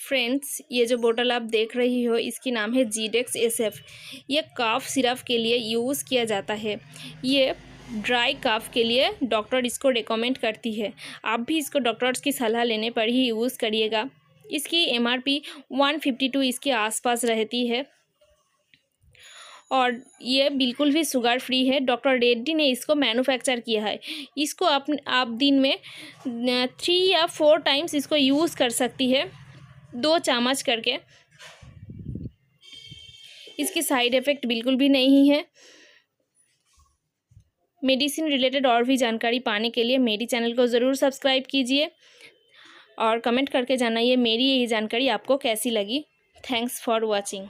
Friends, ये जो बोतल आप देख रही हो इसकी नाम है जीडेक्स SF। ये काफ सिरप के लिए यूज़ किया जाता है। ये ड्राई काफ के लिए डॉक्टर इसको रिकमेंड करती है। आप भी इसको डॉक्टर्स की सलाह लेने पर ही यूज़ करिएगा। इसकी MRP 152 इसके आसपास रहती है और ये बिल्कुल भी शुगर फ्री है। डॉक्टर रेड्डी ने इसको मैन्युफैक्चर किया है। इसको आप दिन में 3 या 4 टाइम्स इसको यूज़ कर सकती है, 2 चम्मच करके। इसकी साइड इफ़ेक्ट बिल्कुल भी नहीं है। मेडिसिन रिलेटेड और भी जानकारी पाने के लिए मेरी चैनल को ज़रूर सब्सक्राइब कीजिए और कमेंट करके जानइए मेरी ये जानकारी आपको कैसी लगी। Thanks for watching.